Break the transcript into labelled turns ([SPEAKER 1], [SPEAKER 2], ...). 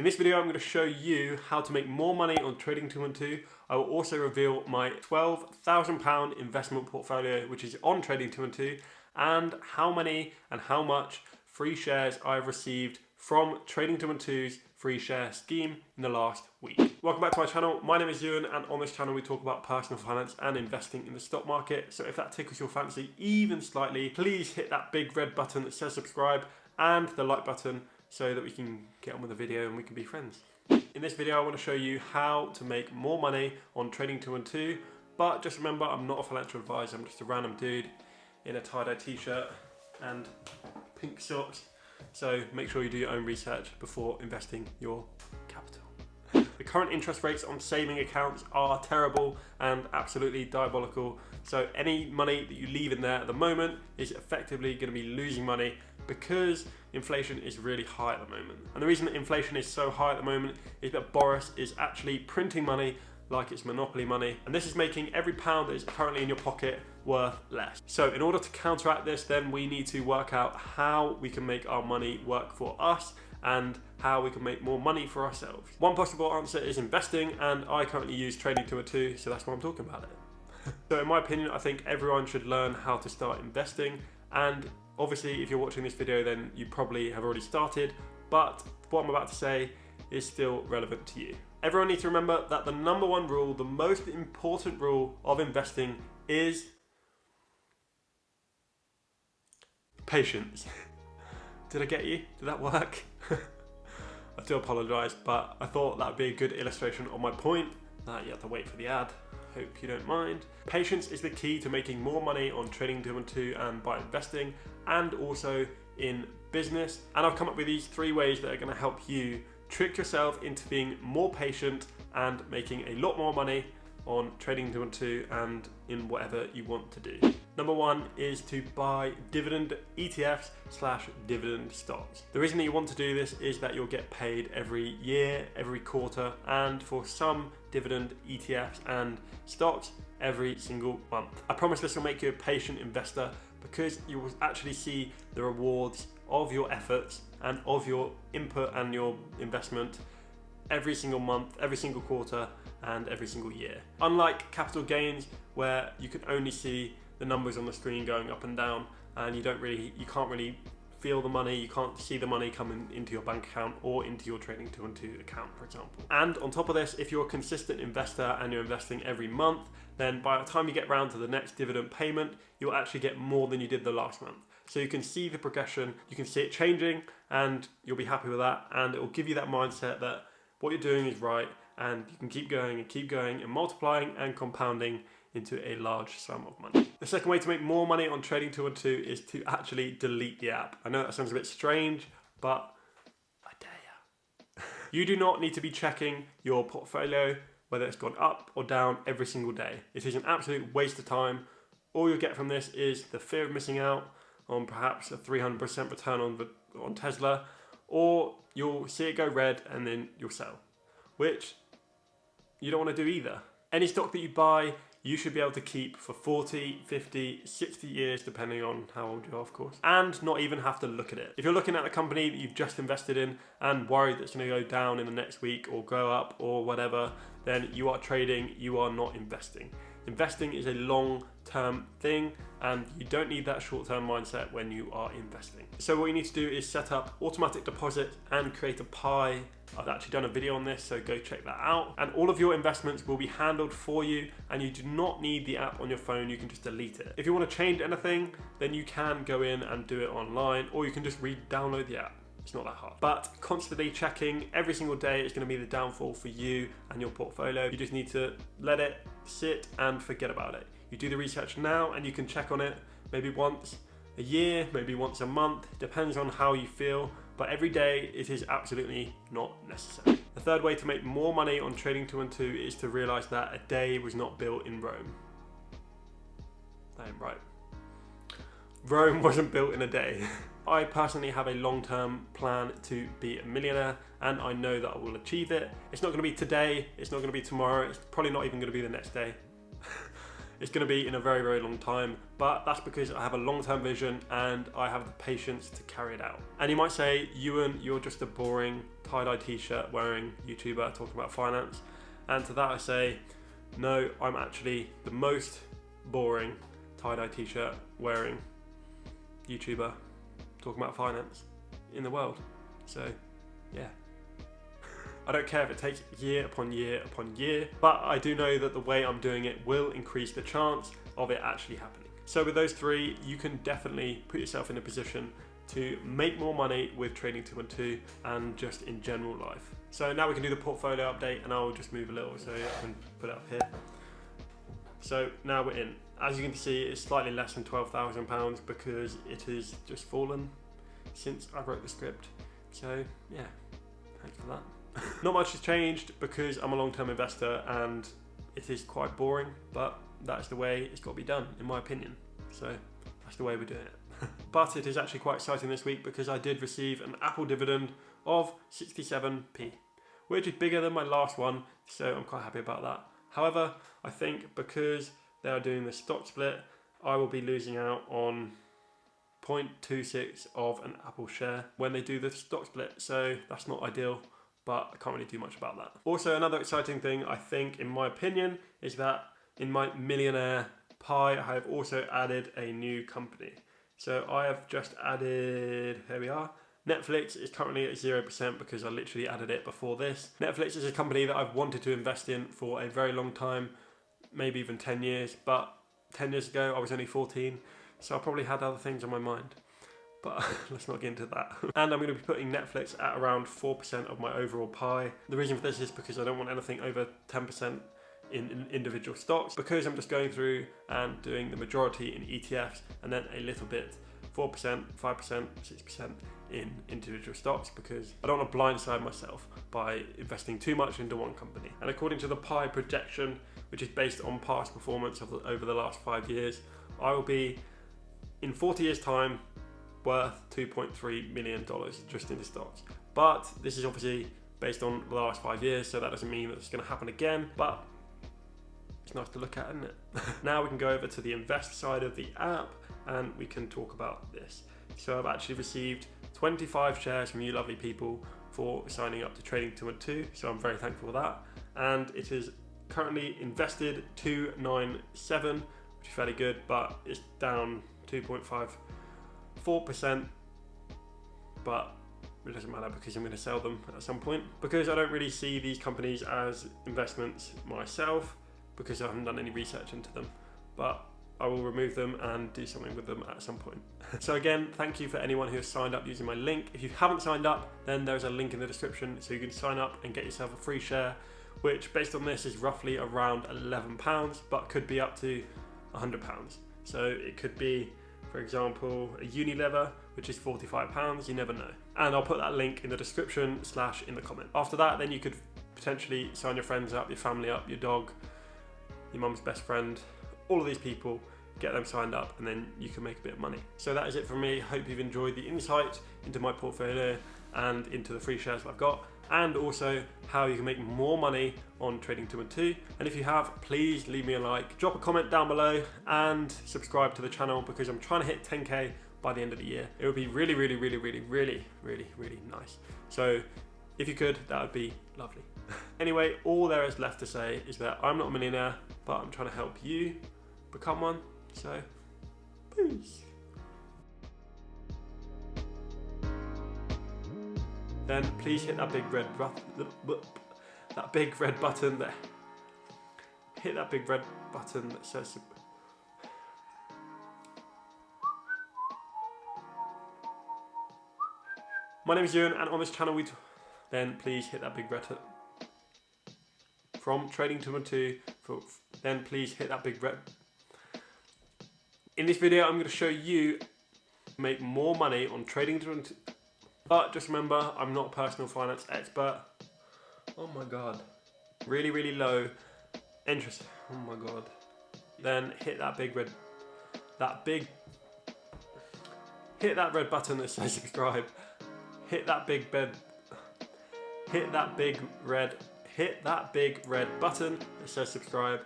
[SPEAKER 1] In this video, I'm going to show you how to make more money on Trading212. I will also reveal my £12,000 investment portfolio, which is on Trading212, and how many and how much free shares I've received from Trading212's free share scheme in the last week. Welcome back to my channel. My name is Euan, and on this channel we talk about personal finance and investing in the stock market. So if that tickles your fancy even slightly, please hit that big red button that says subscribe and the like button so that we can get on with the video and we can be friends. In this video I want to show you how to make more money on Trading212, but just remember, I'm not a financial advisor. I'm just a random dude in a tie-dye t-shirt and pink socks. So make sure you do your own research before investing your capital. The current interest rates on saving accounts are terrible and absolutely diabolical. So any money that you leave in there at the moment is effectively going to be losing money because inflation is really high at the moment. And the reason that inflation is so high at the moment is that Boris is actually printing money like it's monopoly money, and this is making every pound that is currently in your pocket worth less. So in order to counteract this, then we need to work out how we can make our money work for us and how we can make more money for ourselves. One possible answer is investing, and I currently use Trading212, so that's why I'm talking about it. So in my opinion, I think everyone should learn how to start investing, and obviously if you're watching this video then you probably have already started, but what I'm about to say is still relevant to you. Everyone needs to remember that the number one rule, the most important rule of investing is patience. Did I get you? Did that work? I do apologise, but I thought that would be a good illustration of my point, that you have to wait for the ad. Hope you don't mind. Patience is the key to making more money on Trading212 and by investing, and also in business. And I've come up with these 3 ways that are going to help you trick yourself into being more patient and making a lot more money on Trading212 and in whatever you want to do. Number 1 is to buy dividend ETFs / dividend stocks. The reason that you want to do this is that you'll get paid every year, every quarter, and for some dividend ETFs and stocks every single month. I promise this will make you a patient investor because you will actually see the rewards of your efforts and of your input and your investment every single month, every single quarter, and every single year. Unlike capital gains, where you can only see the numbers on the screen going up and down, and you can't really feel the money, you can't see the money coming into your bank account or into your Trading212 account, for example. And on top of this, if you're a consistent investor and you're investing every month, then by the time you get round to the next dividend payment, you'll actually get more than you did the last month. So you can see the progression, you can see it changing, and you'll be happy with that, and it will give you that mindset that what you're doing is right, and you can keep going and multiplying and compounding into a large sum of money. The second way to make more money on Trading212 is to actually delete the app. I know that sounds a bit strange, but I dare ya. You do not need to be checking your portfolio, whether it's gone up or down, every single day. It is an absolute waste of time. All you'll get from this is the fear of missing out on perhaps a 300% return on Tesla, or you'll see it go red and then you'll sell, which you don't want to do either. Any stock that you buy, you should be able to keep for 40, 50, 60 years, depending on how old you are, of course, and not even have to look at it. If you're looking at a company that you've just invested in and worried that it's going to go down in the next week or go up or whatever, then you are trading, you are not investing. Investing is a long-term thing, and you don't need that short-term mindset when you are investing. So what you need to do is set up automatic deposit and create a pie. I've actually done a video on this, so go check that out. And all of your investments will be handled for you, and you do not need the app on your phone. You can just delete it. If you want to change anything, then you can go in and do it online, or you can just re-download the app. It's not that hard. But constantly checking every single day is going to be the downfall for you and your portfolio. You just need to let it sit and forget about it. You do the research now and you can check on it maybe once a year, maybe once a month, depends on how you feel, but every day it is absolutely not necessary. The third way to make more money on Trading212 is to realize that a day was not built in Rome. That ain't right. Rome wasn't built in a day. I personally have a long-term plan to be a millionaire, and I know that I will achieve it. It's not going to be today, it's not going to be tomorrow, it's probably not even going to be the next day. It's going to be in a very, very long time, but that's because I have a long-term vision and I have the patience to carry it out. And you might say, Euan, you're just a boring tie-dye t-shirt wearing YouTuber talking about finance. And to that I say, no, I'm actually the most boring tie-dye t-shirt wearing YouTuber talking about finance in the world. So yeah, I don't care if it takes year upon year upon year, but I do know that the way I'm doing it will increase the chance of it actually happening. So with those three, you can definitely put yourself in a position to make more money with Trading212 and just in general life. So now we can do the portfolio update, and I'll just move a little so I can put it up here. So now we're in. As you can see, it's slightly less than £12,000 because it has just fallen since I wrote the script. So yeah, thanks for that. Not much has changed because I'm a long-term investor and it is quite boring, but that's the way it's got to be done, in my opinion. So that's the way we're doing it. But it is actually quite exciting this week because I did receive an Apple dividend of 67p, which is bigger than my last one, so I'm quite happy about that. However, I think because they are doing the stock split, I will be losing out on 0.26 of an Apple share when they do the stock split, so that's not ideal, but I can't really do much about that. Also, another exciting thing, I think, in my opinion, is that in my millionaire pie, I have also added a new company. So I have just added, here we are, Netflix is currently at 0% because I literally added it before this. Netflix is a company that I've wanted to invest in for a very long time, maybe even 10 years, but 10 years ago I was only 14, so I probably had other things on my mind. But let's not get into that. And I'm going to be putting Netflix at around 4% of my overall pie. The reason for this is because I don't want anything over 10% in individual stocks, because I'm just going through and doing the majority in ETFs and then a little bit, 4%, 5%, 6% in individual stocks, because I don't want to blindside myself by investing too much into one company. And according to the pie projection, which is based on past performance over the last 5 years, I will be, in 40 years time, worth $2.3 million just in the stocks. But this is obviously based on the last 5 years, so that doesn't mean that it's going to happen again, but it's nice to look at, isn't it? Now we can go over to the invest side of the app and we can talk about this. So I've actually received 25 shares from you lovely people for signing up to Trading212, so I'm very thankful for that. And it is currently invested 297, which is fairly good, but it's down 2.54%, but it doesn't matter because I'm going to sell them at some point, because I don't really see these companies as investments myself because I haven't done any research into them, but I will remove them and do something with them at some point. So again, thank you for anyone who has signed up using my link. If you haven't signed up, then there's a link in the description so you can sign up and get yourself a free share, which based on this is roughly around £11, but could be up to £100. So it could be, for example, a Unilever, which is £45, you never know. And I'll put that link in the description / in the comment. After that, then you could potentially sign your friends up, your family up, your dog, your mum's best friend, all of these people, get them signed up, and then you can make a bit of money. So that is it from me. Hope you've enjoyed the insight into my portfolio and into the free shares that I've got, and also how you can make more money on Trading212. And if you have, please leave me a like, drop a comment down below, and subscribe to the channel because I'm trying to hit 10k by the end of the year. It would be really, really, really, really, really, really, really nice. So if you could, that would be lovely. Anyway, all there is left to say is that I'm not a millionaire, but I'm trying to help you become one. So, peace. Then please hit that big red button. That big red button there. Hit that big red button that says. My name is Euan, and on this channel then please hit that big red button. From Trading212, then please hit that big red. In this video, I'm going to show you make more money on Trading212. But just remember, I'm not a personal finance expert. Oh my god. Really, really low interest. Oh my god. Then hit that big red. Hit that red button that says subscribe. Hit that big red button that says subscribe.